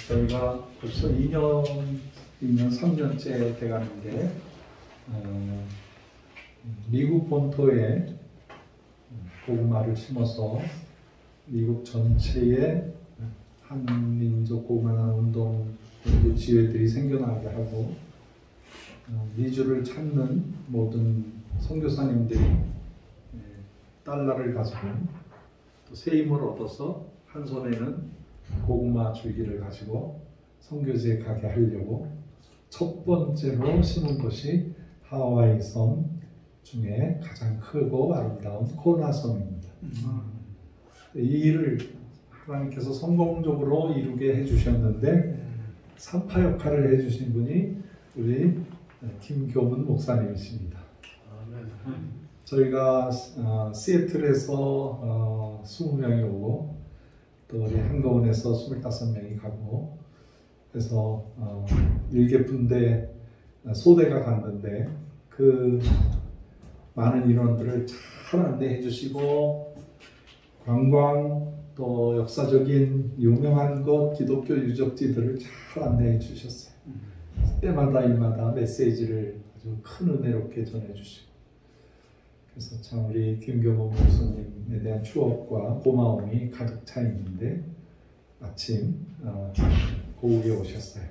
저희가 벌써 2년 3년째 돼가는데 미국 본토에 고구마를 심어서 미국 전체에 한민족 고구마 운동 지회들이 생겨나게 하고 미주를 찾는 모든 선교사님들이 달러를 가지고 또 새 힘을 얻어서 한 손에는 고구마 줄기를 가지고 선교지에 가게 하려고 첫 번째로 심은 곳이 하와이 섬 중에 가장 크고 아름다운 코나 섬입니다. 이 일을 하나님께서 성공적으로 이루게 해주셨는데 산파 역할을 해주신 분이 우리 김교문 목사님이십니다. 저희가 시애틀에서 20명이 오고 또 우리 한거원에서 25명이 가고 그래서 일개분대 소대가 갔는데 그 많은 인원들을 잘 안내해 주시고 관광 또 역사적인 유명한 곳 기독교 유적지들을 잘 안내해 주셨어요. 때마다 일마다 메시지를 아주 큰 은혜롭게 전해 주시고 그래서 참 우리 김교문 목사님에 대한 추억과 고마움이 가득 차 있는데 마침 고국에 오셨어요.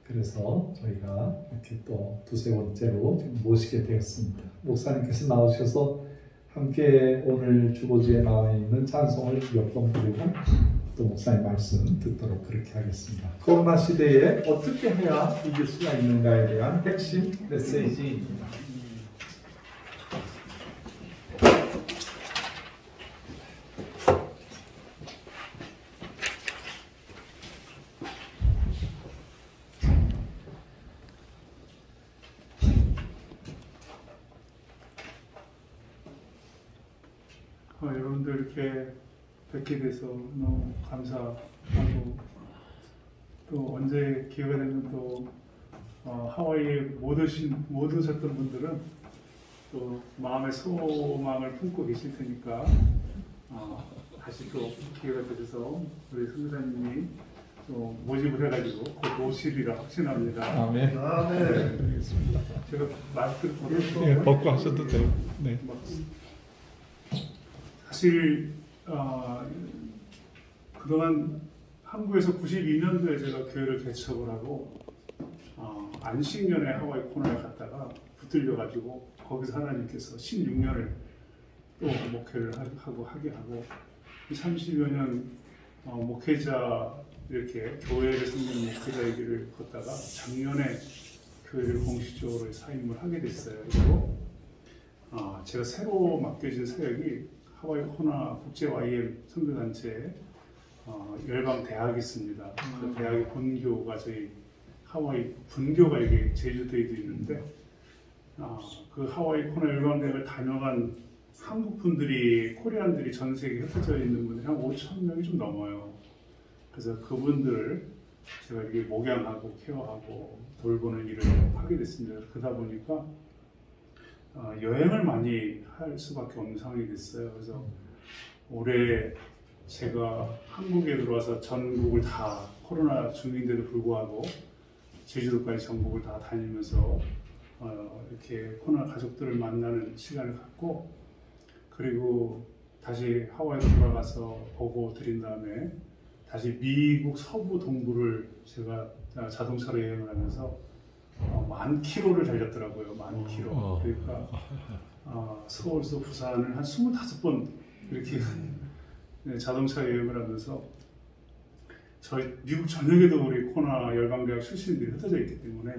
그래서 저희가 이렇게 또 두세 번째로 모시게 되었습니다. 목사님께서 나오셔서 함께 오늘 주보지에 나와 있는 찬송을 몇 번 부르고 또 목사님 말씀 듣도록 그렇게 하겠습니다. 코로나 시대에 어떻게 해야 이길 수가 있는가에 대한 핵심 메시지입니다. 여러분들 이렇게 뵙게 돼서 너무 감사하고 또 언제 기회가 되면 또 하와이에 못 오셨던 분들은 또 마음의 소망을 품고 계실 테니까 다시 또 기회가 되셔서 우리 선교사님이 또 모집을 해가지고 곧 오시리라 확신합니다. 아멘. 아멘. 제가 마스크를 벗고 하셔도 돼요. 네. 사실 그동안 한국에서 92년도에 제가 교회를 개척을 하고 안식년에 하와이 코나에 갔다가 붙들려가지고 거기서 하나님께서 16년을 또 목회를 하게 하고 30여 년 목회자 이렇게 교회를 섬기는 목회자의 길을 걷다가 작년에 교회를 공식적으로 사임을 하게 됐어요. 그리고 제가 새로 맡겨진 사역이 하와이 코나 국제 YM 선교단체에 열방 대학이 있습니다. 그 대학의 본교가 저희 하와이 분교가 여기 제주도에도 있는데 그 하와이 코나 열방 대학을 다녀간 한국 분들이 코리안들이 전 세계에 흩어져 있는 분들이 한 5천 명이 좀 넘어요. 그래서 그분들을 제가 이렇게 목양하고 케어하고 돌보는 일을 하게 됐습니다. 그러다 보니까 여행을 많이 할 수밖에 없는 상황이 됐어요. 그래서 올해 제가 한국에 들어와서 전국을 다 코로나 중인데도 불구하고 제주도까지 전국을 다 다니면서 이렇게 코로나 가족들을 만나는 시간을 갖고 그리고 다시 하와이로 돌아가서 보고 드린 다음에 다시 미국 서부 동부를 제가 자동차로 여행을 하면서 10,000km를 달렸더라고요. 10,000km. 그러니까 서울에서 부산을 한 25번 이렇게 자동차 여행을 하면서 저희 미국 전역에도 우리 코나 열방대학 출신들이 흩어져 있기 때문에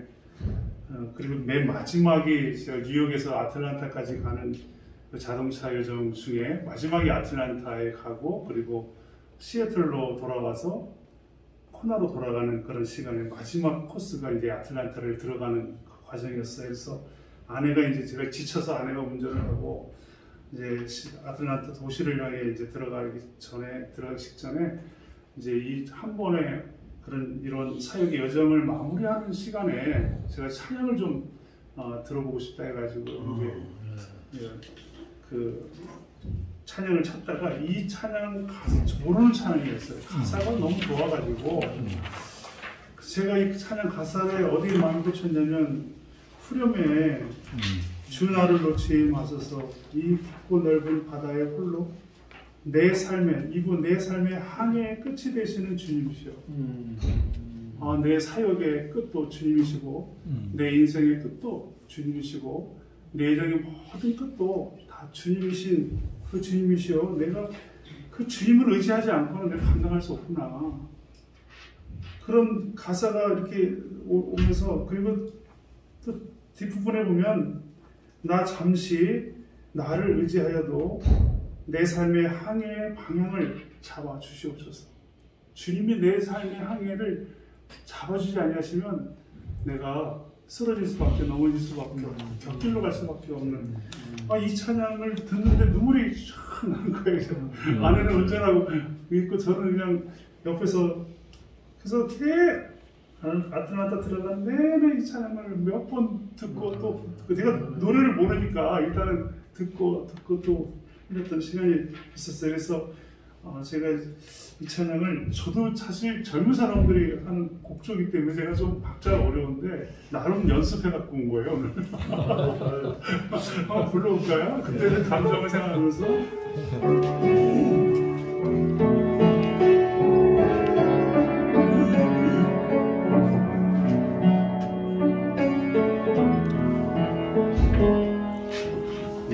그리고 맨 마지막이 제가 뉴욕에서 아틀란타까지 가는 그 자동차 여정 중에 마지막이 아틀란타에 가고 그리고 시애틀로 돌아와서 코나로 돌아가는 그런 시간에 마지막 코스가 이제 아틀란타를 들어가는 과정이었어요. 그래서 아내가 이제 제가 지쳐서 아내가 운전을 하고 이제 아틀란타 도시를 향해 이제 들어가기 직전에 이제 이 한 번에 이런 사역의 여정을 마무리하는 시간에 제가 찬양을 좀 들어보고 싶다 해가지고 이제 그 찬양을 찾다가 이 찬양 모르는 찬양이었어요. 가사가 너무 좋아가지고 제가 이 찬양 가사에 어디에 마음을 꽂혔냐면 후렴에 주 나를 놓지 마소서 이 깊고 넓은 바다의 홀로 내 삶의 항해의 끝이 되시는 주님이시여. 내 사역의 끝도 주님이시고 내 인생의 끝도 주님이시고 내 인생의 모든 끝도 다 주님이신 그 주님이시여. 내가 그 주님을 의지하지 않고는 내가 감당할 수 없구나. 그런 가사가 이렇게 오면서, 그리고 또 뒷부분에 보면 나 잠시 나를 의지하여도 내 삶의 항해의 방향을 잡아 주시옵소서. 주님이 내 삶의 항해를 잡아주지 아니하시면 내가 쓰러질 수밖에, 넘어질 수밖에 없는, 곁길로 갈 수밖에 없는. 이 찬양을 듣는데 눈물이 쫙 나는 거예요. 아내는 운전하고 있고 저는 그냥 옆에서, 그래서 아틀란타 들어간 내내 이 찬양을 몇 번 듣고 또 내가 노래를 모르니까 일단은 듣고 또 이랬던 시간이 있었어요. 그래서 제가 이 찬양을, 저도 사실 젊은 사람들이 하는 곡조이기 때문에 제가 좀 박자가 어려운데 나름 연습해 갖고 온 거예요 오늘. 한번 불러볼까요? 그때는 감정을 생각하면서.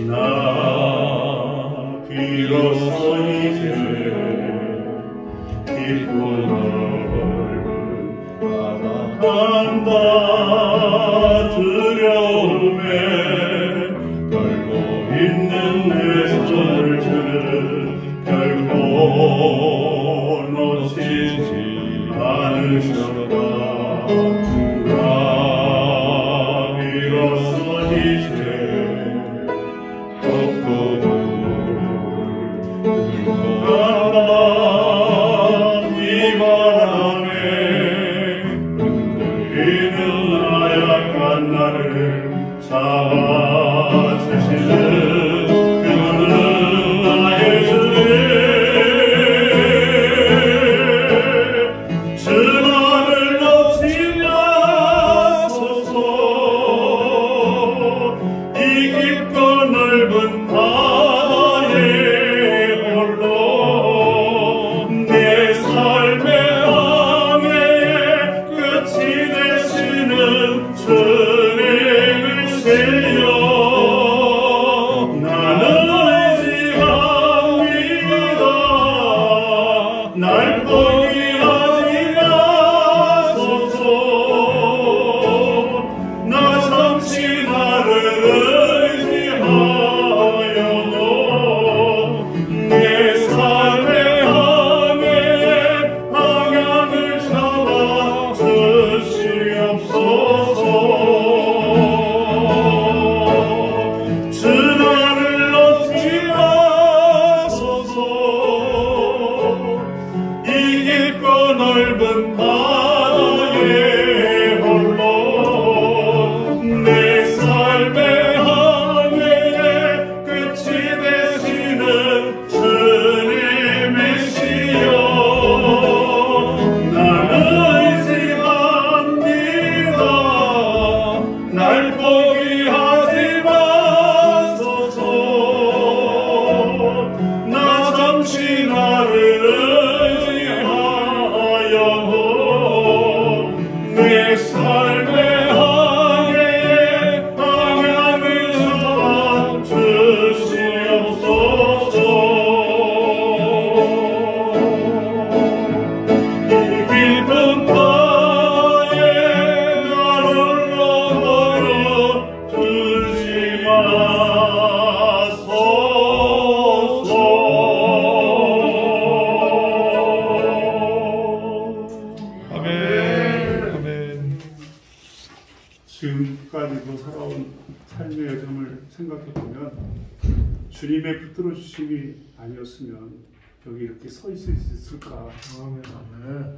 나 비로소 이제 깊고 넓은 바다 두려움에 떨고 있는 내 손을 결코 놓치지 않으셨다. 나 비로소 이제 지금까지도 살아온 삶의 여정을 생각해보면 주님의 붙들어 주심이 아니었으면 여기 이렇게 서 있을 수 있을까.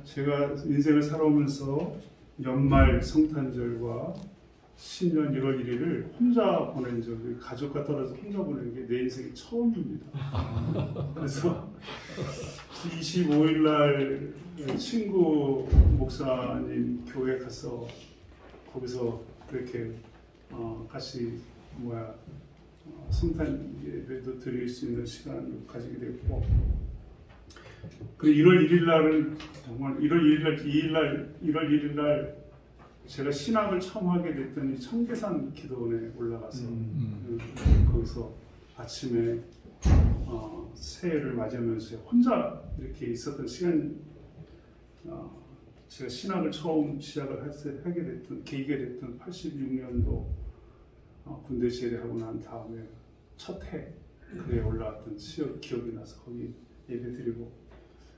제가 인생을 살아오면서 연말 성탄절과 신년 1월 1일을 혼자 보낸 적이 가족과 떨어져 혼자 보낸 게 내 인생이 처음입니다. 그래서 25일 날 친구 목사님 교회 가서 거기서 그렇게 같이 성탄 예배도 드릴 수 있는 시간을 가지게 됐고, 그리고 1월 1일 날은 정말 1월 1일 날 제가 신학을 처음 하게 됐더니 청계산 기도원에 올라가서 거기서 아침에 새해를 맞이하면서 혼자 이렇게 있었던 시간, 제가 신학을 처음 시작을 하게 됐던 계기가 됐던 86년도 군대 제대하고 난 다음에 첫 해에 올라왔던 기억이 나서 거기 예배 드리고,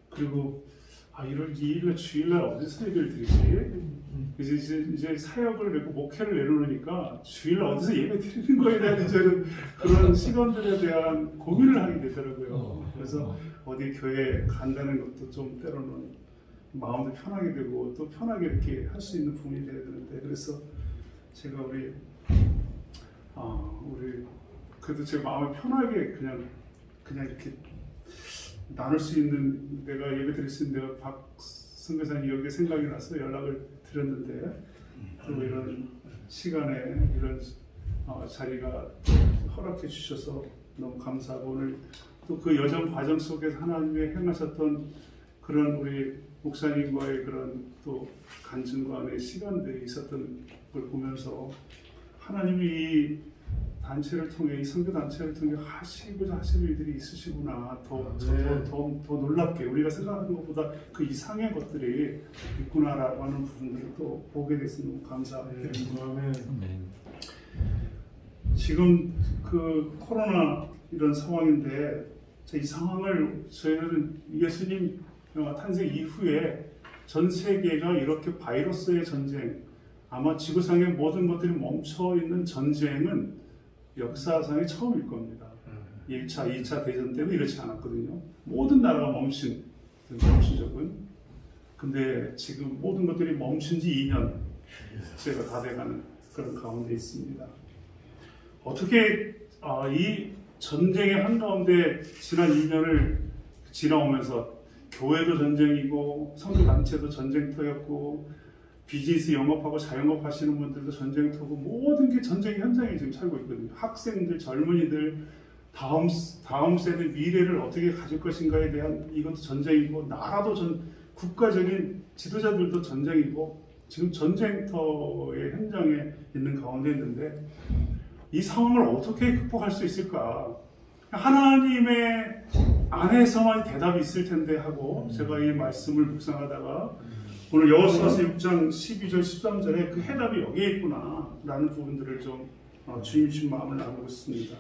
그리고 1월 2일날 주일날 어디서 예배를 드리지? 이제 사역을 내고 목회를 내려놓으니까 주일날 어디서 예배 드리는 거에 대한 이제는 그런 시간들에 대한 고민을 하게 되더라고요. 그래서 어디 교회 간다는 것도 좀 때로는 마음도 편하게 되고 또 편하게 이렇게 할 수 있는 부분이 돼야 되는데, 그래서 제가 우리 그래도 제 마음을 편하게 그냥 이렇게 나눌 수 있는, 내가 예배 드릴 수 있는 내가 박 선교사님 여기 생각이 나서 연락을 드렸는데, 그리고 이런 시간에 이런 자리가 허락해 주셔서 너무 감사하고, 오늘 또 그 여정 과정 속에서 하나님의 행하셨던 그런 우리 목사님과의 그런 또 간증과 안의 시간들이 있었던 걸 보면서 하나님이 이 단체를 통해, 이 선교 단체를 통해 하시고자 하실 일들이 있으시구나, 더 놀랍게 우리가 생각하는 것보다 그 이상의 것들이 있구나라고 하는 부분들을 또 보게 돼서 너무 감사드립니다. 지금 그 코로나 이런 상황인데, 이 상황을 저희는 예수님 탄생 이후에 전 세계가 이렇게 바이러스의 전쟁, 아마 지구상의 모든 것들이 멈춰 있는 전쟁은 역사상의 처음일 겁니다. 1차, 2차 대전 때는 이렇지 않았거든요. 모든 나라가 멈춘 적은. 근데 지금 모든 것들이 멈춘 지 2년째가 다 돼가는 그런 가운데 있습니다. 어떻게 이 전쟁의 한가운데 지난 2년을 지나오면서 교회도 전쟁이고 선교단체도 전쟁터였고 비즈니스 영업하고 자영업 하시는 분들도 전쟁터고, 모든 게 전쟁의 현장에 지금 살고 있거든요. 학생들, 젊은이들, 다음 세대 미래를 어떻게 가질 것인가에 대한 이것도 전쟁이고, 나라도 국가적인 지도자들도 전쟁이고, 지금 전쟁터의 현장에 있는 가운데 있는데, 이 상황을 어떻게 극복할 수 있을까? 하나님의 안에서만 대답이 있을 텐데 하고, 제가 이 말씀을 묵상하다가 오늘 여호수아서 6장 12절 13절에 그 해답이 여기에 있구나 라는 부분들을 좀 주님 마음을 나누고 있습니다.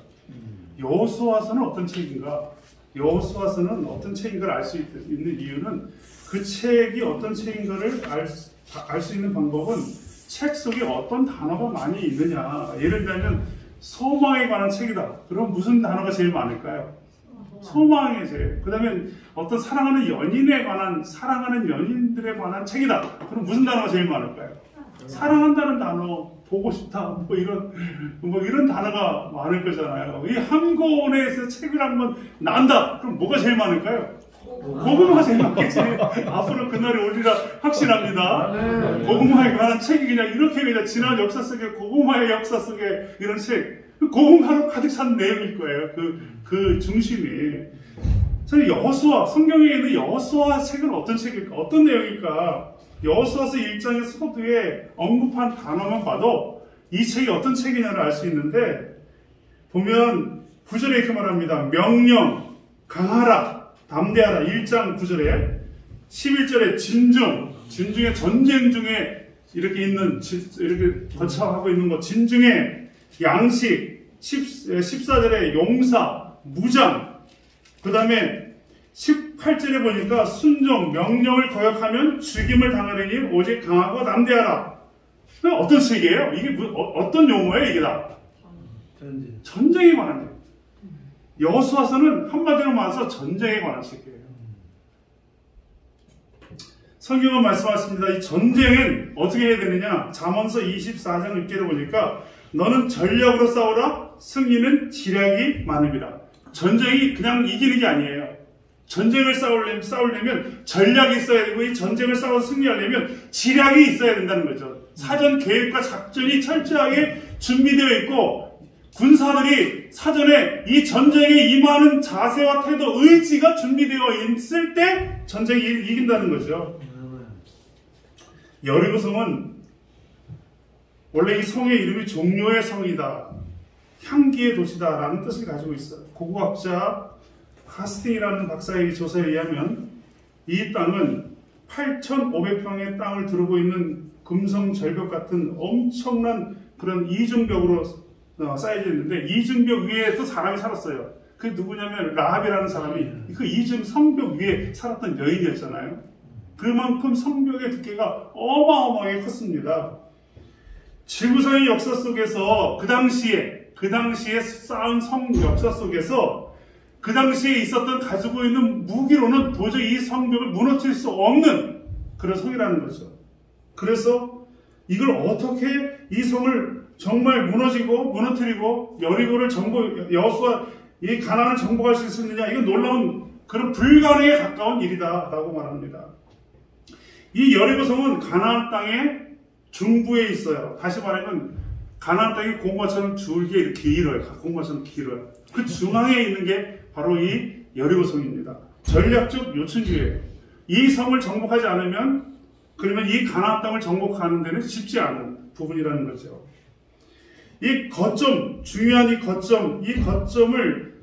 여호수아서는 어떤 책인가? 여호수아서는 어떤 책인가를 알 수 있는 이유는, 그 책이 어떤 책인가를 알 수 있는 방법은 책 속에 어떤 단어가 많이 있느냐. 예를 들면 소망에 관한 책이다. 그럼 무슨 단어가 제일 많을까요? 소망의 책. 그 다음에 어떤 사랑하는 연인들에 관한 책이다. 그럼 무슨 단어가 제일 많을까요? 사랑한다는 단어, 보고 싶다, 뭐 이런 단어가 많을 거잖아요. 이 한 권에서 책을 한번 난다. 그럼 뭐가 제일 많을까요? 복음화가 제일 많겠지. 앞으로 그날이 오리라 확신합니다. 복음화에 관한 책이 그냥 이렇게 그냥 지난 역사 속에, 복음화의 역사 속에 이런 책, 복음화로 가득 찬 내용일 거예요. 그 중심이. 저는 성경에 있는 여호수아 책은 어떤 책일까? 어떤 내용일까? 여호수아서 1장의 서두에 언급한 단어만 봐도 이 책이 어떤 책이냐를 알 수 있는데, 보면 9절에 이렇게 말합니다. 명령, 강하라, 담대하라. 1장 9절에 11절에 진중의 전쟁 중에 이렇게 거처하고 있는 것, 진중의 양식, 14절에 용사, 무장, 그 다음에 18절에 보니까 순종, 명령을 거역하면 죽임을 당하느니 오직 강하고 담대하라. 어떤 책이에요? 이게 어떤 용어예요? 이게 다 전쟁에 관한 책. 여호수아서는 한마디로 말해서 전쟁에 관한 책이에요. 성경은 말씀하십니다. 이 전쟁은 어떻게 해야 되느냐? 잠언서 24장 6절을 보니까 너는 전략으로 싸우라. 승리는 지략이 많음이라. 전쟁이 그냥 이기는 게 아니에요. 전쟁을 싸우려면 전략이 있어야 되고, 이 전쟁을 싸워서 승리하려면 지략이 있어야 된다는 거죠. 사전 계획과 작전이 철저하게 준비되어 있고, 군사들이 사전에 이 전쟁에 임하는 자세와 태도, 의지가 준비되어 있을 때 전쟁이 이긴다는 거죠. 여리고성은 원래 이 성의 이름이 종료의 성이다, 향기의 도시다 라는 뜻을 가지고 있어요. 고고학자 하스팅이라는 박사의 조사에 의하면 이 땅은 8,500평의 땅을 두르고 있는 금성 절벽 같은 엄청난 그런 이중벽으로 쌓여져 있는데, 이중벽 위에서 사람이 살았어요. 그게 누구냐면 라합이라는 사람이 그 이중 성벽 위에 살았던 여인이었잖아요. 그만큼 성벽의 두께가 어마어마하게 컸습니다. 지구상의 역사 속에서 그 당시에 쌓은 성 역사 속에서 그 당시에 있었던 가지고 있는 무기로는 도저히 이 성벽을 무너뜨릴 수 없는 그런 성이라는 거죠. 그래서 이걸 어떻게 이 성을 정말 무너뜨리고 여리고를 여호수아 이 가나안을 정복할 수 있었느냐, 이건 놀라운 그런 불가능에 가까운 일이다라고 말합니다. 이 여리고성은 가나안 땅의 중부에 있어요. 다시 말하면 가나안 땅이 공과처럼 줄기에 이렇게 길어요. 공과처럼 길어요. 그 중앙에 있는 게 바로 이 여리고성입니다. 전략적 요충지예요. 이 성을 정복하지 않으면, 그러면 이 가나안 땅을 정복하는 데는 쉽지 않은 부분이라는 거죠. 이 거점, 중요한 이 거점을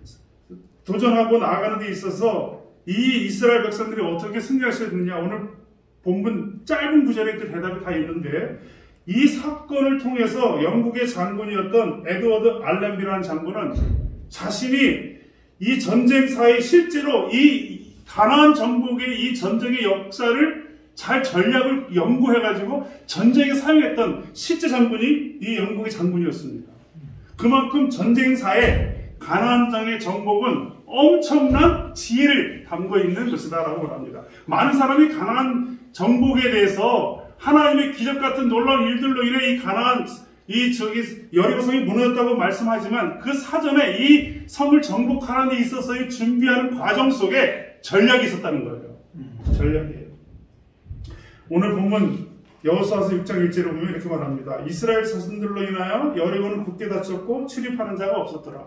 도전하고 나아가는 데 있어서 이 이스라엘 백성들이 어떻게 승리할 수 있느냐, 오늘 본문 짧은 구절에 그 대답이 다 있는데, 이 사건을 통해서 영국의 장군이었던 에드워드 알렌비라는 장군은 자신이 이 전쟁사에 실제로 이 가나안 정복의 이 전쟁의 역사를 잘 전략을 연구해가지고 전쟁에 사용했던 실제 장군이 이 영국의 장군이었습니다. 그만큼 전쟁사에 가나안 땅의 정복은 엄청난 지혜를 담고 있는 것이다라고 말합니다. 많은 사람이 가나안 정복에 대해서 하나님의 기적 같은 놀라운 일들로 인해 이 가나안 여리고성이 무너졌다고 말씀하지만, 그 사전에 이 성을 정복하는 데 있어서의 준비하는 과정 속에 전략이 있었다는 거예요. 전략이에요. 오늘 보면 여호수아서 6장 1절에 보면 이렇게 말합니다. 이스라엘 자손들로 인하여 여리고는 굳게 닫혔고 출입하는 자가 없었더라.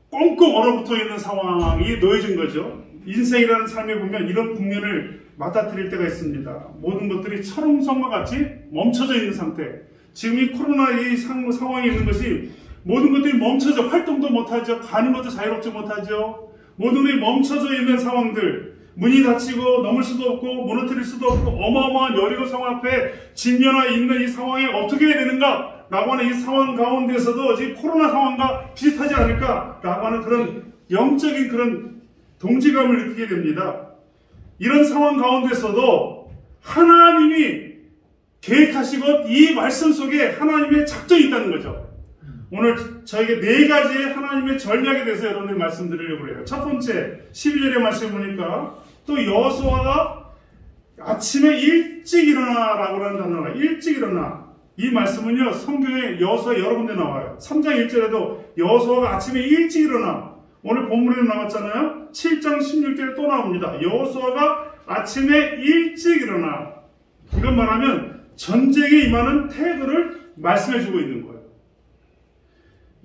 꽁꽁 얼어붙어 있는 상황이 놓여진 거죠. 인생이라는 삶에 보면 이런 국면을 맞닥뜨릴 때가 있습니다. 모든 것들이 철옹성과 같이 멈춰져 있는 상태. 지금 이 코로나 이 상황에 있는 것이 모든 것들이 멈춰져, 활동도 못하죠. 가는 것도 자유롭지 못하죠. 모든 것이 멈춰져 있는 상황들, 문이 닫히고 넘을 수도 없고 무너뜨릴 수도 없고 어마어마한 여리고성 앞에 직면해 있는 이 상황이 어떻게 해야 되는가 라고 하는 이 상황 가운데서도 이 코로나 상황과 비슷하지 않을까 라고 하는 그런 영적인 그런 동지감을 느끼게 됩니다. 이런 상황 가운데서도 하나님이 계획하시고 이 말씀 속에 하나님의 작전이 있다는 거죠. 오늘 저에게 4가지의 하나님의 전략에 대해서 여러분들 말씀드리려고 해요. 첫 번째, 12절의 말씀 보니까 또 여호수아가 아침에 일찍 일어나라고 하는 단어가 일찍 일어나. 이 말씀은요, 성경에 여호수아 여러 군데 나와요. 3장 1절에도 여호수아가 아침에 일찍 일어나. 오늘 본문에 나왔잖아요. 7장 16절에 또 나옵니다. 여호수아가 아침에 일찍 일어나. 이건 말하면 전쟁에 임하는 태도를 말씀해주고 있는 거예요.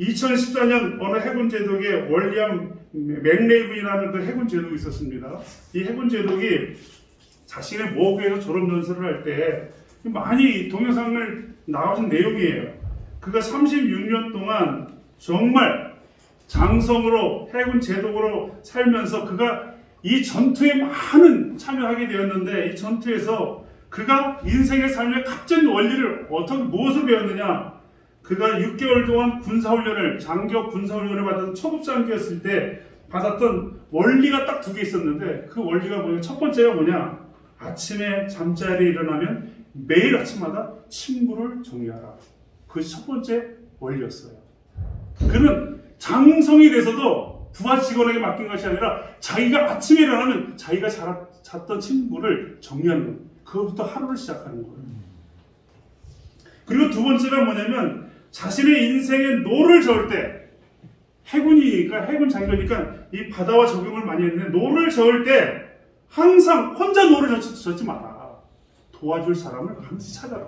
2014년 어느 해군 제독에 월리엄 맥레이븐이라는 그 해군 제독이 있었습니다. 이 해군 제독이 자신의 모국에서 졸업연수를 할 때 많이 동영상을 나와준 내용이에요. 그가 36년 동안 정말 장성으로 해군 제독으로 살면서 그가 이 전투에 많은 참여하게 되었는데, 이 전투에서 그가 인생의 삶의 값진 원리를 무엇을 배웠느냐? 그가 6개월 동안 군사훈련을, 장교 군사훈련을 받았던 초급장교였을 때 받았던 원리가 딱 2개 있었는데, 그 원리가 뭐냐? 첫 번째가 뭐냐? 아침에 잠자리에 일어나면 매일 아침마다 침구를 정리하라. 그것이 첫 번째 원리였어요. 그는 장성이 돼서도 부하 직원에게 맡긴 것이 아니라 자기가 아침에 일어나면 자기가 잤던 침구를 정리하는 거예요. 그것부터 하루를 시작하는 거예요. 그리고 두 번째가 뭐냐면 자신의 인생의 노를 저을 때, 해군이니까, 해군 장교니까 이 바다와 적용을 많이 했는데, 노를 저을 때 항상 혼자 노를 젓지 마라. 도와줄 사람을 반드시 찾아라.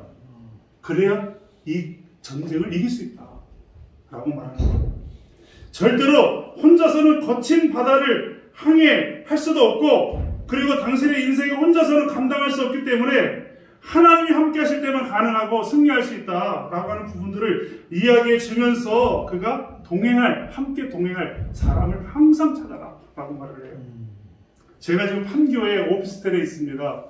그래야 이 전쟁을 이길 수 있다 라고 말하는 거예요. 절대로 혼자서는 거친 바다를 항해할 수도 없고, 그리고 당신의 인생에 혼자서는 감당할 수 없기 때문에 하나님이 함께 하실 때만 가능하고 승리할 수 있다라고 하는 부분들을 이야기해 주면서 그가 함께 동행할 사람을 항상 찾아라 라고 말을 해요. 제가 지금 판교에 오피스텔에 있습니다.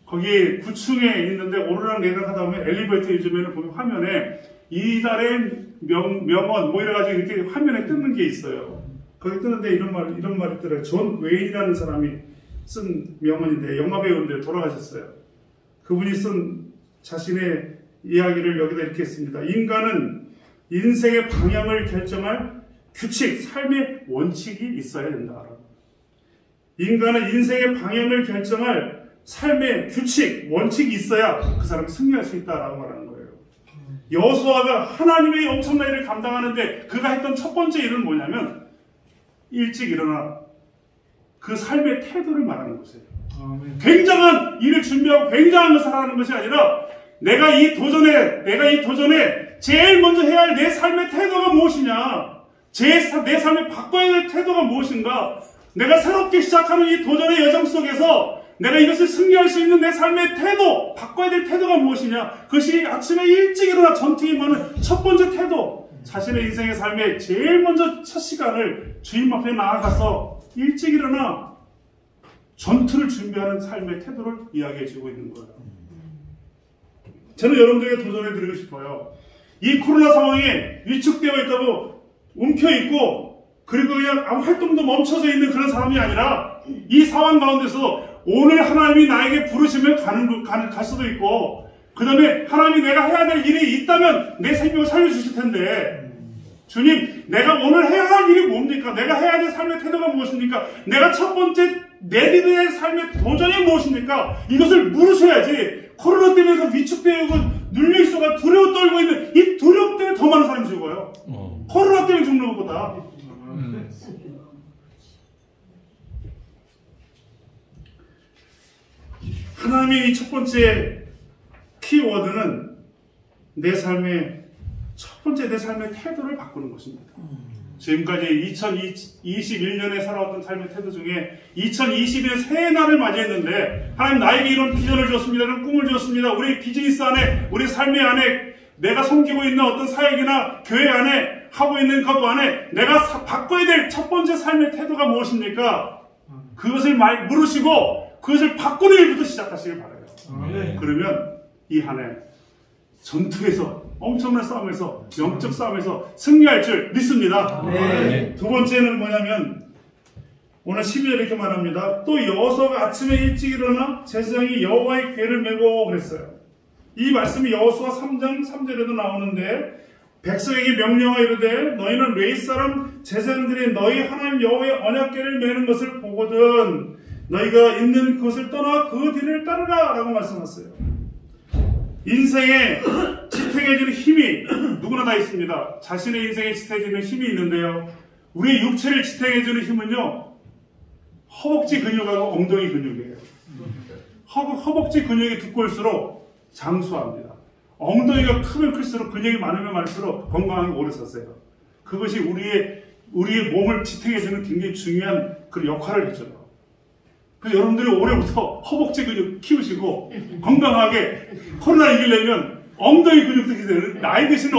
거기 9층에 있는데 오르락 내리락 하다 보면 엘리베이터 요즘에는 보면 화면에 이달의 명언 뭐 이래가지고 이렇게 화면에 뜨는 게 있어요. 거기 뜨는데 이런 말이 있더라고요. 존 웨인이라는 사람이 쓴 명언인데, 영화배우인데 돌아가셨어요. 그분이 쓴 자신의 이야기를 여기다 이렇게 했습니다. 인간은 인생의 방향을 결정할 규칙, 삶의 원칙이 있어야 된다. 인간은 인생의 방향을 결정할 삶의 규칙, 원칙이 있어야 그 사람이 승리할 수 있다라고 말하는 거예요. 여호수아가 하나님의 엄청난 일을 감당하는데 그가 했던 첫 번째 일은 뭐냐면 일찍 일어나 그 삶의 태도를 말하는 것이에요. 굉장한 일을 준비하고 굉장한 것을 하는 것이 아니라 내가 이 도전에 제일 먼저 해야 할 내 삶의 태도가 무엇이냐, 내 삶에 바꿔야 할 태도가 무엇인가, 내가 새롭게 시작하는 이 도전의 여정 속에서 내가 이것을 승리할 수 있는 내 삶의 태도, 바꿔야 될 태도가 무엇이냐, 그것이 아침에 일찍 일어나 전투에 임하는 첫 번째 태도, 자신의 인생의 삶에 제일 먼저 첫 시간을 주님 앞에 나아가서 일찍 일어나 전투를 준비하는 삶의 태도를 이야기해주고 있는 거예요. 저는 여러분들에게 도전해드리고 싶어요. 이 코로나 상황에 위축되어 있다고 움켜있고 그리고 그냥 아무 활동도 멈춰져 있는 그런 사람이 아니라 이 상황 가운데서 오늘 하나님이 나에게 부르시면 갈 수도 있고, 그 다음에 하나님이 내가 해야 될 일이 있다면 내 생명을 살려주실 텐데, 주님, 내가 오늘 해야 할 일이 뭡니까? 내가 해야 될 삶의 태도가 무엇입니까? 내가 첫 번째 내디드의 삶의 도전이 무엇입니까? 이것을 물으셔야지. 코로나 때문에 위축되어 있고 눌려있어가 두려워 떨고 있는 이 두려움 때문에 더 많은 사람이 죽어요. 코로나 때문에 죽는 것보다. 하나님의 이 첫 번째 키워드는 내 삶의 태도를 바꾸는 것입니다. 지금까지 2021년에 살아왔던 삶의 태도 중에 2020년 새해 날을 맞이했는데 하나님 나에게 이런 비전을 주었습니다. 이런 꿈을 주었습니다. 우리 비즈니스 안에, 우리 삶의 안에, 내가 섬기고 있는 어떤 사역이나 교회 안에 하고 있는 것 안에 내가 바꿔야 될 첫 번째 삶의 태도가 무엇입니까? 그것을 물으시고 그것을 바꾸는 일부터 시작하시길 바라요. 그러면 이 한 해 전투에서, 엄청난 싸움에서, 영적 싸움에서 승리할 줄 믿습니다. 두 번째는 뭐냐면 오늘 12절에 이렇게 말합니다. 또 여호수아가 아침에 일찍 일어나 제사장이 여호와의 궤를 메고 그랬어요. 이 말씀이 여호수아 3장 3절에도 나오는데, 백성에게 명령하여 이르되 너희는 레위 사람 제사장들이 너희 하나님 여호와의 언약궤를 메는 것을 보거든 너희가 있는 그것을 떠나 그 뒤를 따르라 라고 말씀하셨어요. 인생에 지탱해주는 힘이 누구나 다 있습니다. 자신의 인생에 지탱해주는 힘이 있는데요, 우리의 육체를 지탱해주는 힘은요, 허벅지 근육하고 엉덩이 근육이에요. 허벅지 근육이 두꺼울수록 장수합니다. 엉덩이가 크면 클수록, 근육이 많으면 많을수록 건강하게 오래 사세요. 그것이 우리의 몸을 지탱해주는 굉장히 중요한 그런 역할을 해줘요. 그래서 여러분들이 올해부터 허벅지 근육 키우시고 건강하게 코로나 이기려면 엉덩이 근육도 키우세요. 나이 드신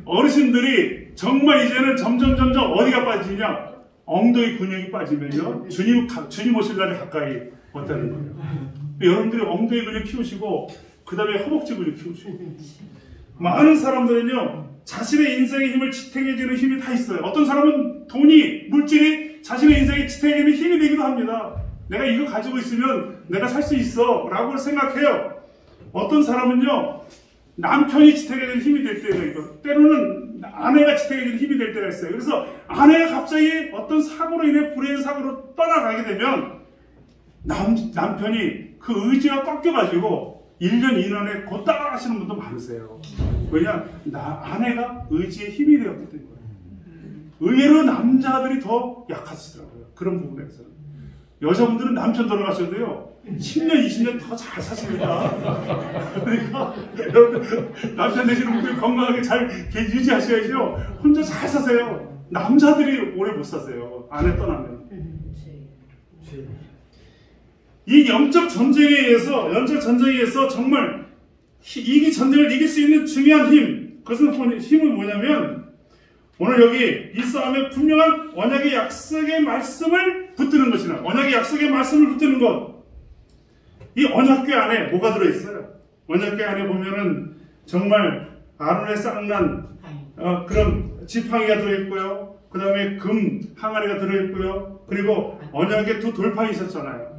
어르신들이 정말 이제는 점점 어디가 빠지냐? 엉덩이 근육이 빠지면요, 주님 오실 날이 가까이 왔다는 거예요. 여러분들이 엉덩이 근육 키우시고 그 다음에 허벅지 근육 키우시고, 많은 사람들은요 자신의 인생의 힘을 지탱해주는 힘이 다 있어요. 어떤 사람은 돈이, 물질이 자신의 인생에 지탱해주는 힘이 되기도 합니다. 내가 이거 가지고 있으면 내가 살 수 있어 라고 생각해요. 어떤 사람은요 남편이 지탱해주는 힘이 될 때가 있고, 때로는 아내가 지탱해주는 힘이 될 때가 있어요. 그래서 아내가 갑자기 어떤 사고로 인해 불의한 사고로 떠나가게 되면 남편이 그 의지가 꺾여가지고 1년, 2년에 곧 따라가시는 분도 많으세요. 왜냐? 아내가 의지의 힘이 되었기 때문에. 의외로 남자들이 더 약하시더라고요. 그런 부분에서는. 여자분들은 남편 돌아가셔도요, 10년, 20년 더 잘 사십니다. 그러니까, 여러분, 남편 되시는 분들 건강하게 잘 유지하셔야죠. 혼자 잘 사세요. 남자들이 오래 못 사세요. 아내 떠나면. 이 영적 전쟁에 의해서 정말 이 전쟁을 이길 수 있는 중요한 힘, 그것은 힘은 뭐냐면, 오늘 여기 이 싸움에 분명한 언약의 약속의 말씀을 붙드는 것이나 언약의 약속의 말씀을 붙드는 것. 이 언약궤 안에 뭐가 들어있어요? 언약궤 안에 보면은 정말 아론의 쌍난 그런 지팡이가 들어있고요. 그 다음에 금 항아리가 들어있고요. 그리고 언약의 두 돌판이 있었잖아요.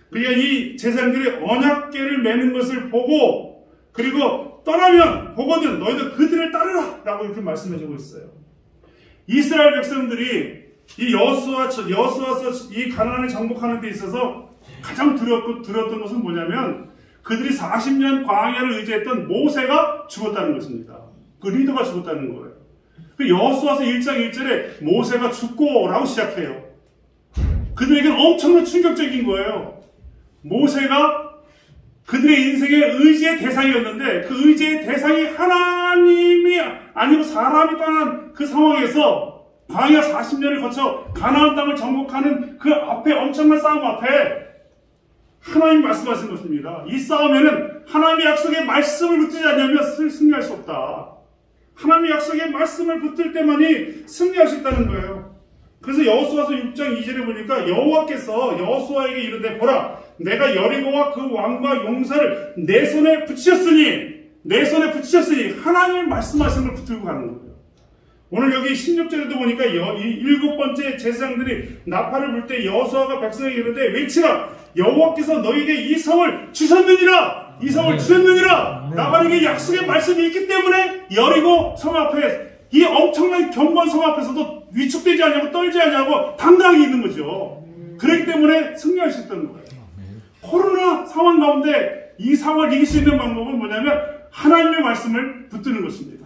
그러니까 이 제사장들이 언약궤를 매는 것을 보고 그리고 떠나면 보거든 너희들 그들을 따르라 라고 이렇게 말씀해주고 있어요. 이스라엘 백성들이 이 여호수아서 이 가나안을 정복하는 데 있어서 가장 두려웠던 것은 뭐냐면 그들이 40년 광야를 의지했던 모세가 죽었다는 것입니다. 그 리더가 죽었다는 거예요. 그 여호수아서 1장 1절에 모세가 죽고 라고 시작해요. 그들에게는 엄청난 충격적인 거예요. 모세가 그들의 인생의 의지의 대상이었는데 그 의지의 대상이 하나님이 아니고 사람이 떠난 그 상황에서 광야 40년을 거쳐 가나안 땅을 정복하는 그 앞에 엄청난 싸움 앞에 하나님 말씀하신 것입니다. 이 싸움에는 하나님의 약속의 말씀을 붙들지 않으면 승리할 수 없다. 하나님의 약속의 말씀을 붙들 때만이 승리할 수 있다는 거예요. 그래서 여호수아서 6장 2절에 보니까 여호와께서 여호수아에게 이르되 보라 내가 여리고와 그 왕과 용사를 내 손에 붙이셨으니 하나님의 말씀하심을 붙들고 가는 거예요. 오늘 여기 16절에도 보니까 이 7번째 제사장들이 나팔을 불 때 여호수아가 백성에게 이르되 외치라 여호와께서 너희에게 이 성을 주셨느니라 나발에게 약속의 말씀이 있기 때문에 여리고 성 앞에 이 엄청난 견고한 성 앞에서도 위축되지 않냐고 떨지 않냐고 당당히 있는 거죠. 그렇기 때문에 승리할 수 있다는 거예요. 코로나 상황 가운데 이 상황을 이길 수 있는 방법은 뭐냐면 하나님의 말씀을 붙드는 것입니다.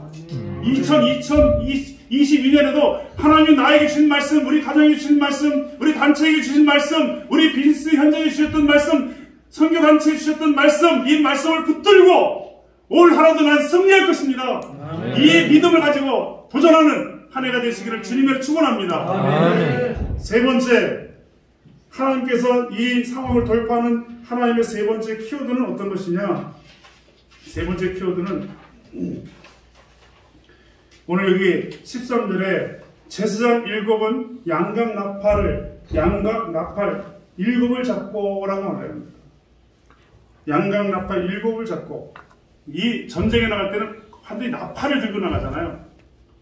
2022년에도 하나님이 나에게 주신 말씀, 우리 가정에게 주신 말씀, 우리 단체에게 주신 말씀, 우리 비즈니스 현장에 주셨던 말씀, 선교단체에 주셨던 말씀, 이 말씀을 붙들고 올 하루도 난 승리할 것입니다. 이 믿음을 가지고 도전하는 한 해가 되시기를 주님을 축원합니다. 세 번째, 하나님께서 이 상황을 돌파하는 하나님의 세 번째 키워드는 어떤 것이냐? 세 번째 키워드는 오늘 여기 13절에 제사장 7은 양각 나팔 7을 잡고라고 말합니다. 양각 나팔 7을 잡고 이 전쟁에 나갈 때는 완전히 나팔을 들고 나가잖아요.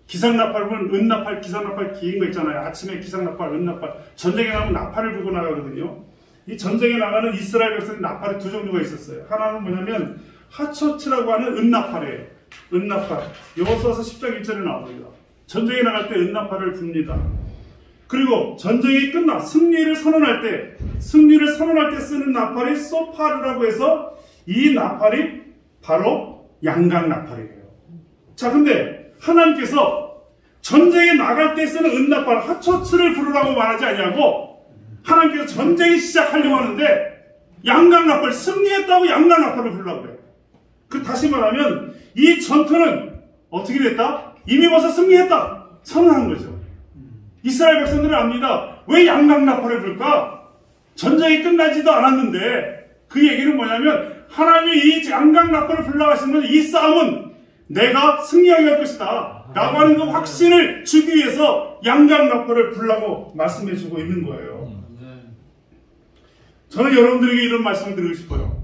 기상나팔 보면 은나팔, 기상나팔 긴 거 있잖아요. 아침에 기상나팔, 은나팔. 전쟁에 나가면 나팔을 불고 나가거든요. 이 전쟁에 나가는 이스라엘 백성의 나팔이 두 종류가 있었어요. 하나는 뭐냐면 하초츠라고 하는 은나팔이에요. 은나팔. 여호수아서 10장 1절에 나옵니다. 전쟁에 나갈 때 은나팔을 붑니다. 그리고 전쟁이 끝나 승리를 선언할 때 쓰는 나팔이 소파르라고 해서 이 나팔이 바로 양각 나팔이에요. 자, 근데 하나님께서 전쟁에 나갈 때 쓰는 은나팔 하초츠를 부르라고 말하지 않냐고 하나님께서 전쟁이 시작하려고 하는데 양각나팔 승리했다고 양각나팔을 부르라고 그래요. 그 다시 말하면 이 전투는 어떻게 됐다? 이미 벌써 승리했다 선언한 거죠. 이스라엘 백성들은 압니다. 왜 양각나팔을 불까? 전쟁이 끝나지도 않았는데 그 얘기는 뭐냐면 하나님이 이 양각나팔을 불라고 하시는 이 싸움은 내가 승리하게 할 것이다 라고 하는 그 확신을 주기 위해서 양각나팔을 불라고 말씀해주고 있는 거예요. 저는 여러분들에게 이런 말씀을 드리고 싶어요.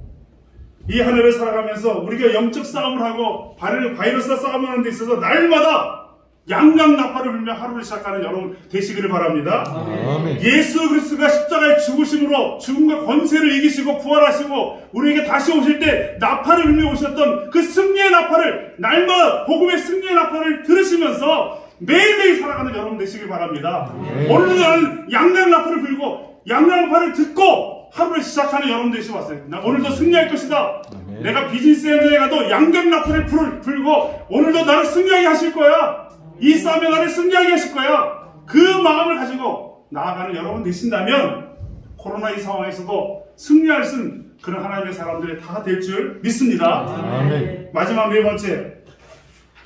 이 한 해를 살아가면서 우리가 영적 싸움을 하고 바이러스와 싸움을 하는 데 있어서 날마다 양강나팔을 불며 하루를 시작하는 여러분 되시기를 바랍니다. 아멘. 예수 그리스도가 십자가의 죽으심으로 죽음과 권세를 이기시고 부활하시고 우리에게 다시 오실 때 나팔을 불며 오셨던 그 승리의 나팔을, 날마다 복음의 승리의 나팔을 들으시면서 매일매일 살아가는 여러분 되시길 바랍니다. 오늘도 나는 양강나팔을 불고 양강나팔을 듣고 하루를 시작하는 여러분 되시기 바랍니다. 오늘도 승리할 것이다. 내가 비즈니스 현장에 가도 양강나팔을 불고 오늘도 나를 승리하게 하실 거야. 이 싸움에 나를 승리하게 하실 거야. 그 마음을 가지고 나아가는 여러분 되신다면 코로나 이 상황에서도 승리할 수 있는 그런 하나님의 사람들이 다 될 줄 믿습니다. 아멘. 마지막 네 번째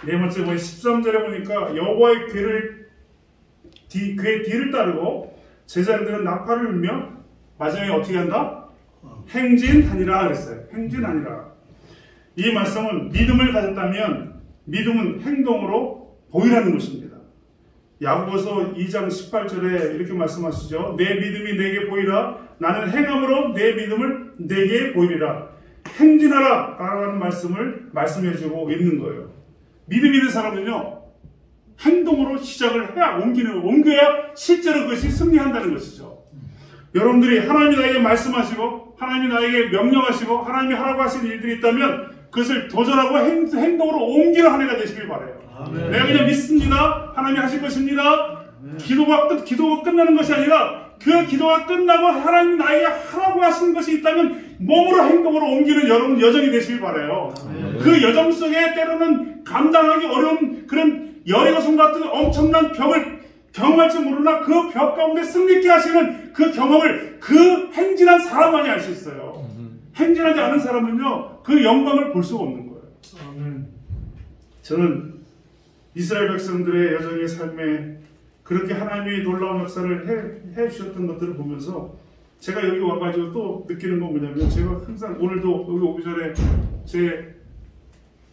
보니 13절에 보니까 여호와의 그의 뒤를 따르고 제자들은 나팔을 불며 마지막에 어떻게 한다? 행진하니라 그랬어요. 행진하니라. 이 말씀은 믿음을 가졌다면 믿음은 행동으로 보이라는 것입니다. 야고보서 2장 18절에 이렇게 말씀하시죠. 내 믿음이 내게 보이라. 나는 행함으로 내 믿음을 내게 보이리라. 행진하라 라는 말씀을 말씀해주고 있는 거예요. 믿음 있는 사람은요, 행동으로 시작을 해야 옮겨야 실제로 그것이 승리한다는 것이죠. 여러분들이 하나님이 나에게 말씀하시고 하나님이 나에게 명령하시고 하나님이 하라고 하시는 일들이 있다면 그것을 도전하고 행동으로 옮기는 한 해가 되시길 바라요. 아멘. 내가 그냥 믿습니다. 하나님이 하실 것입니다. 기도가 끝나는 것이 아니라 그 기도가 끝나고 하나님이 나에게 하라고 하시는 것이 있다면 몸으로 행동으로 옮기는 여러분 여정이 되시길 바라요. 아멘. 그 여정 속에 때로는 감당하기 어려운 그런 여리고성 같은 엄청난 벽을 경험할지 모르나 그 벽 가운데 승리케 하시는 그 경험을 그 행진한 사람만이 알 수 있어요. 행진하지 않은 사람은요, 그 영광을 볼 수가 없는 거예요. 저는 이스라엘 백성들의 여정의 삶에 그렇게 하나님이 놀라운 역사를 해주셨던 것들을 보면서 제가 여기 와가지고 또 느끼는 건 뭐냐면, 제가 항상 오늘도 여기 오기 전에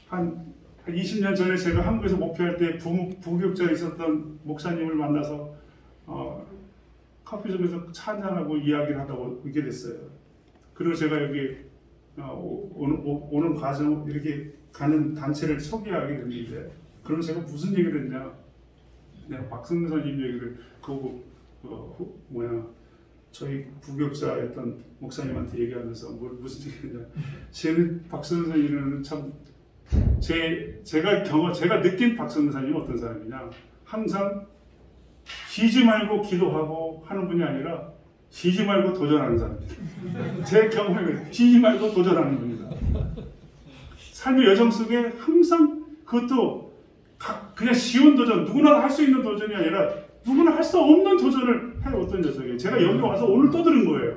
한 20년 전에 제가 한국에서 목회할 때 부교육자에 있었던 목사님을 만나서 커피숍에서 차 한잔하고 이야기를 하다가 있게 됐어요. 그리고 제가 여기 오는 과정 이렇게 가는 단체를 소개하게 됐는데, 그럼 제가 무슨 얘기를 했냐? 내가 박성근 선생님 얘기를 저희 부교육자였던 목사님한테 얘기하면서 무슨 얘기를 했냐? 박성근 선생님은 참 제가 느낀 박성근 선생님이 어떤 사람이냐? 항상 쉬지 말고 기도하고 하는 분이 아니라 쉬지 말고 도전하는 사람입니다. 제 경험에 쉬지 말고 도전하는 분이다. 삶의 여정 속에 항상 그것도 그냥 쉬운 도전, 누구나 할 수 있는 도전이 아니라 누구나 할 수 없는 도전을 해왔던 여정이에요. 제가 여기 와서 오늘 또 들은 거예요.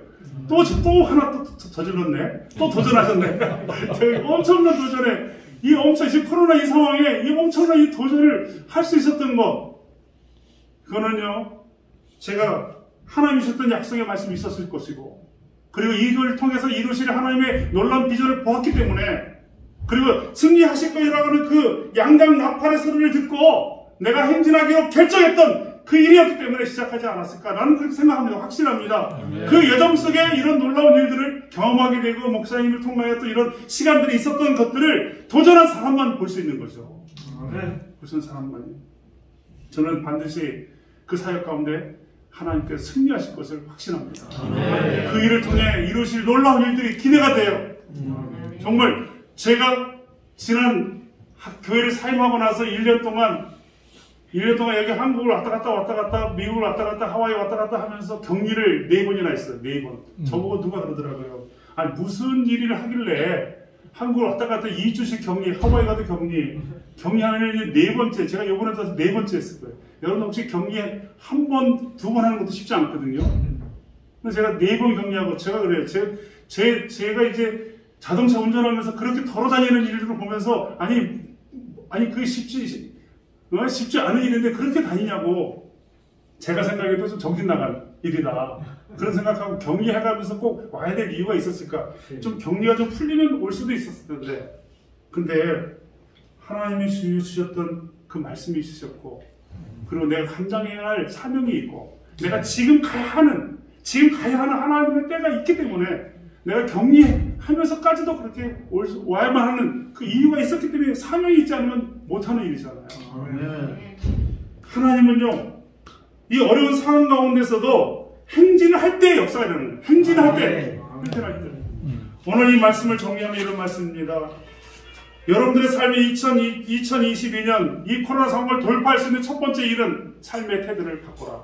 또 하나 또 저질렀네. 또 도전하셨네. 엄청난 도전에 지금 코로나 이 상황에 이 엄청난 이 도전을 할 수 있었던 것, 그거는요, 제가 하나님이 주셨던 약속의 말씀이 있었을 것이고, 그리고 이걸 통해서 이루실 하나님의 놀라운 비전을 보았기 때문에, 그리고 승리하실 거라고 하는 그 양강 나팔의 소리를 듣고 내가 행진하기로 결정했던 그 일이었기 때문에 시작하지 않았을까? 나는 그렇게 생각합니다. 확실합니다. 그 여정 속에 이런 놀라운 일들을 경험하게 되고 목사님을 통하여 또 이런 시간들이 있었던 것들을 도전한 사람만 볼 수 있는 거죠. 무슨 사람만이. 저는 반드시 그 사역 가운데 하나님께서 승리하실 것을 확신합니다. 그 일을 통해 이루실 놀라운 일들이 기대가 돼요. 정말 제가 지난 교회를 사임하고 나서 1년 동안 여기 한국을 왔다 갔다 미국을 왔다 갔다 하와이 왔다 갔다 하면서 격리를 4번이나 했어요. 4번. 저보고 누가 그러더라고요. 아니 무슨 일을 하길래 한국을 왔다 갔다 2주씩 격리, 하와이 가도 격리하는 일이 4번째. 제가 이번에 따라서 4번째 했을 거예요. 여러분 혹시 격리 한 번, 2번 하는 것도 쉽지 않거든요. 그래서 제가 4번 격리하고 제가 그래요. 제가 이제 자동차 운전하면서 그렇게 걸어다니는 일을 보면서 아니 그게 쉽지 않은 일인데 그렇게 다니냐고, 제가 생각해도 좀 정신 나간 일이다 그런 생각하고 격리해가면서 꼭 와야 될 이유가 있었을까? 좀 격리가 좀 풀리면 올 수도 있었을 텐데, 근데 하나님이 주셨던 그 말씀이 있으셨고, 그리고 내가 감당해야 할 사명이 있고, 내가 지금 가야 하는 하나님의 때가 있기 때문에 내가 격리하면서까지도 그렇게 와야만 하는 그 이유가 있었기 때문에, 사명이 있지 않으면 못하는 일이잖아요. 하나님은요, 이 어려운 상황 가운데서도 행진을 할 때 역사가 일어나는 거예요. 행진을 할 때. 행진할 때. 오늘 이 말씀을 정리하면 이런 말씀입니다. 여러분들의 삶이 2022년 이 코로나 상황을 돌파할 수 있는 첫 번째 일은 삶의 태도를 바꿔라.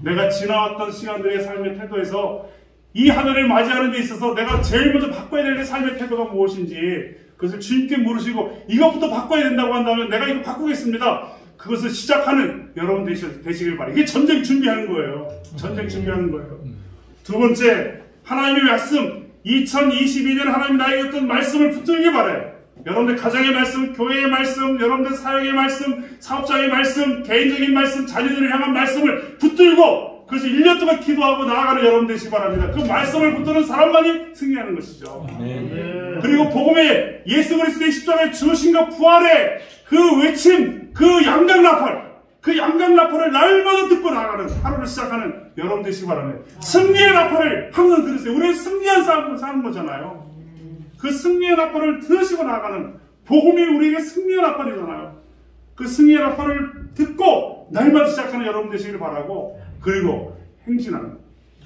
내가 지나왔던 시간들의 삶의 태도에서 이 하늘을 맞이하는 데 있어서 내가 제일 먼저 바꿔야 될 삶의 태도가 무엇인지 그것을 주님께 물으시고 이것부터 바꿔야 된다고 한다면 내가 이거 바꾸겠습니다. 그것을 시작하는 여러분 되시길 바랍니다. 이게 전쟁 준비하는 거예요. 전쟁 준비하는 거예요. 두 번째, 하나님의 말씀, 2022년 하나님이 나에게 어떤 말씀을 붙들기 바라요. 여러분들 가정의 말씀, 교회의 말씀, 여러분들 사역의 말씀, 사업장의 말씀, 개인적인 말씀, 자녀들을 향한 말씀을 붙들고 그래서 1년 동안 기도하고 나아가는 여러분 되시기 바랍니다. 그 말씀을 붙드는 사람만이 승리하는 것이죠. 그리고 복음의 예수 그리스도의 십자가의 죽으심과 부활의 그 외침, 그 양강나팔, 그 양강나팔을 날마다 듣고 나아가는 하루를 시작하는 여러분 되시기 바랍니다. 승리의 나팔을 항상 들으세요. 우리는 승리한 삶을 사는 거잖아요. 그 승리의 나팔을 들으시고 나아가는 복음이 우리에게 승리의 나팔이잖아요. 그 승리의 나팔을 듣고 날마다 시작하는 여러분 되시길 바라고, 그리고 행진하는,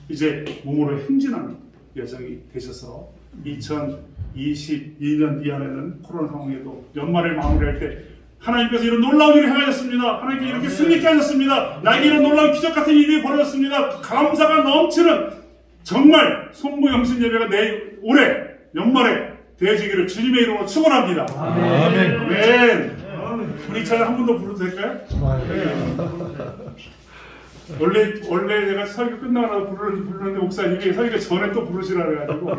이제 몸으로 행진하는 여정이 되셔서 2022년 이 안에는 코로나 상황에도 연말을 마무리할 때 하나님께서 이런 놀라운 일을 행하셨습니다. 하나님께서 이렇게 승리케 하셨습니다. 나에게 이런 놀라운 기적 같은 일이 벌어졌습니다. 감사가 넘치는 정말 손무영신 예배가 올해 연말에 되어지기를 주님의 이름으로 축원합니다. 아멘. 아멘. 우리 이 찬양 한 번 더 불러도 될까요? 네. 원래 내가 설교 끝나고 부르는데 목사님이 설교 전에 또 부르시라 그래가지고